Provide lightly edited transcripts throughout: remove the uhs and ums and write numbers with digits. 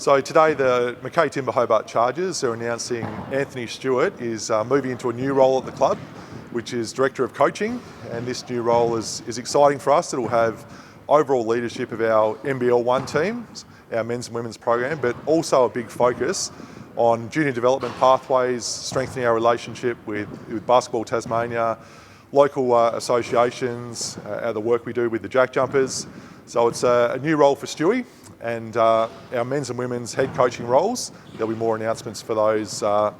So today the Mackay Timber Hobart Chargers are announcing Anthony Stewart is moving into a new role at the club, which is Director of Coaching, and this new role is exciting for us. It will have overall leadership of our NBL1 teams, our men's and women's program, but also a big focus on junior development pathways, strengthening our relationship with Basketball Tasmania, local associations, the work we do with the Jack Jumpers. So it's a new role for Stewie, and our men's and women's head coaching roles. There'll be more announcements for those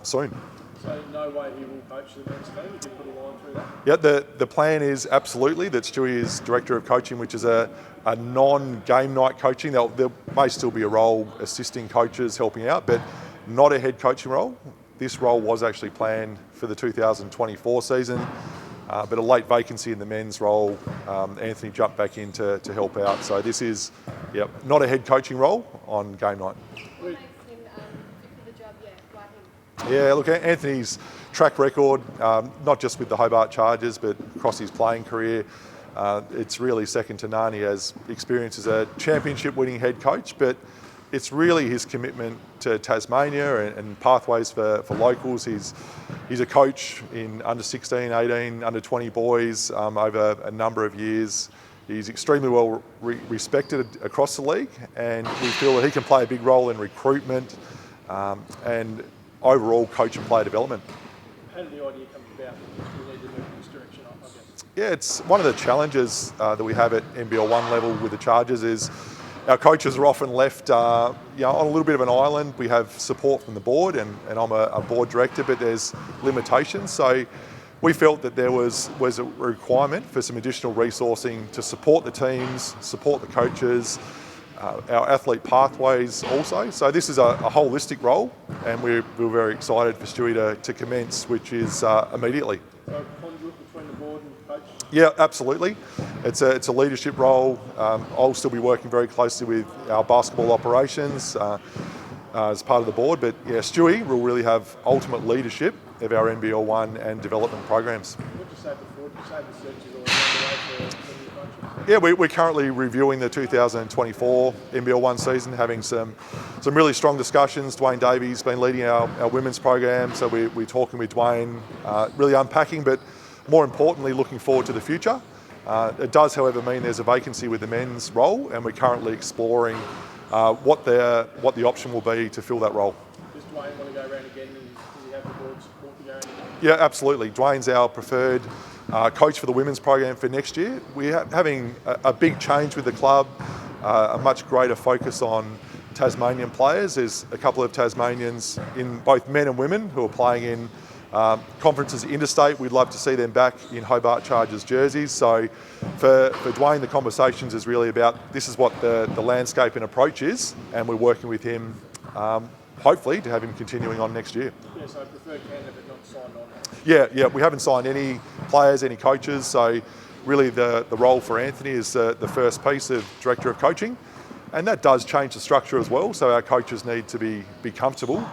soon. So no way he will coach the men's team? If you put a line through that? Yeah, the plan is absolutely that Stewie is Director of Coaching, which is a non-game night coaching. There may still be a role assisting coaches, helping out, but not a head coaching role. This role was actually planned for the 2024 season, but a late vacancy in the men's role, Anthony jumped back in to help out. So this is not a head coaching role on game night. What makes him fit for the job? Why him? Yeah, look, Anthony's track record, not just with the Hobart Chargers, but across his playing career, it's really second to none. He has experience as a championship-winning head coach, but it's really his commitment to Tasmania and pathways for locals. He's a coach in under 16, 18, under 20 boys over a number of years. He's extremely well respected across the league, and we feel that he can play a big role in recruitment and overall coach and player development. How did the idea come about? We need to move in this direction, I guess. Yeah, it's one of the challenges that we have at NBL1 level with the Chargers is our coaches are often left on a little bit of an island. We have support from the board, and I'm a board director, but there's limitations. So we felt that there was a requirement for some additional resourcing to support the teams, support the coaches, our athlete pathways also. So this is a holistic role, and we're very excited for Stewie to commence, which is immediately. So conduit between the board and coach? Yeah, absolutely. It's a leadership role. I'll still be working very closely with our basketball operations as part of the board, but yeah, Stewie will really have ultimate leadership of our NBL1 and development programs. What did you say before? Did you say the search is already underway for new coaches? Yeah, we're currently reviewing the 2024 NBL1 season, having some really strong discussions. Dwayne Davies been leading our women's program, so we're talking with Dwayne, really unpacking, but more importantly, looking forward to the future. It does, however, mean there's a vacancy with the men's role, and we're currently exploring what the option will be to fill that role. Does Dwayne want to go around again, and does he have the board support to go around again? Yeah, absolutely. Dwayne's our preferred coach for the women's program for next year. We're having a big change with the club, a much greater focus on Tasmanian players. There's a couple of Tasmanians in both men and women who are playing in conferences interstate. We'd love to see them back in Hobart Chargers jerseys. So for Dwayne, the conversations is really about this is what the landscape and approach is, and we're working with him hopefully to have him continuing on next year. Yeah, so preferred candidate but not signed on. Yeah, we haven't signed any players, any coaches, so really the role for Anthony is the first piece of Director of Coaching, and that does change the structure as well, so our coaches need to be comfortable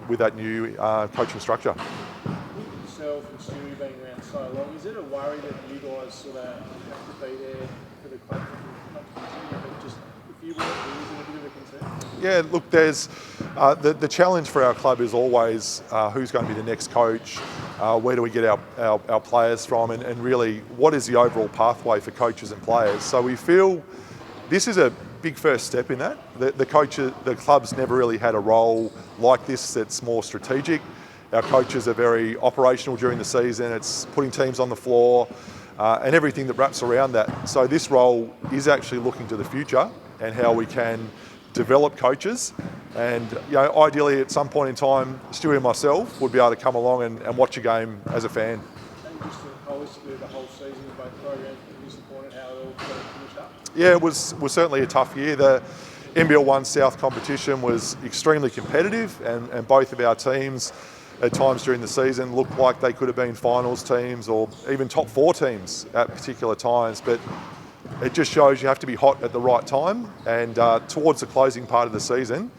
with that new coaching structure. With yourself and Stewie being around so long, is it a worry that you guys sort of have to be there for the club, not to continue, but just if you weren't here, is it a bit of a concern? Yeah, look, there's the challenge for our club is always who's going to be the next coach, where do we get our players from, and really what is the overall pathway for coaches and players. So we feel this is a big first step in that. The club's never really had a role like this that's more strategic. Our coaches are very operational during the season. It's putting teams on the floor and everything that wraps around that. So this role is actually looking to the future and how we can develop coaches. And ideally at some point in time, Stewie and myself would be able to come along and watch a game as a fan. And just holistically the whole season of both programs, were you disappointed how it all finished up? Yeah, it was certainly a tough year. The NBL1 South competition was extremely competitive, and both of our teams at times during the season looked like they could have been finals teams or even top 4 teams at particular times. But it just shows you have to be hot at the right time, and towards the closing part of the season,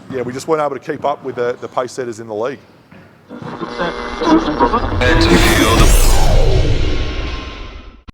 we just weren't able to keep up with the pace setters in the league.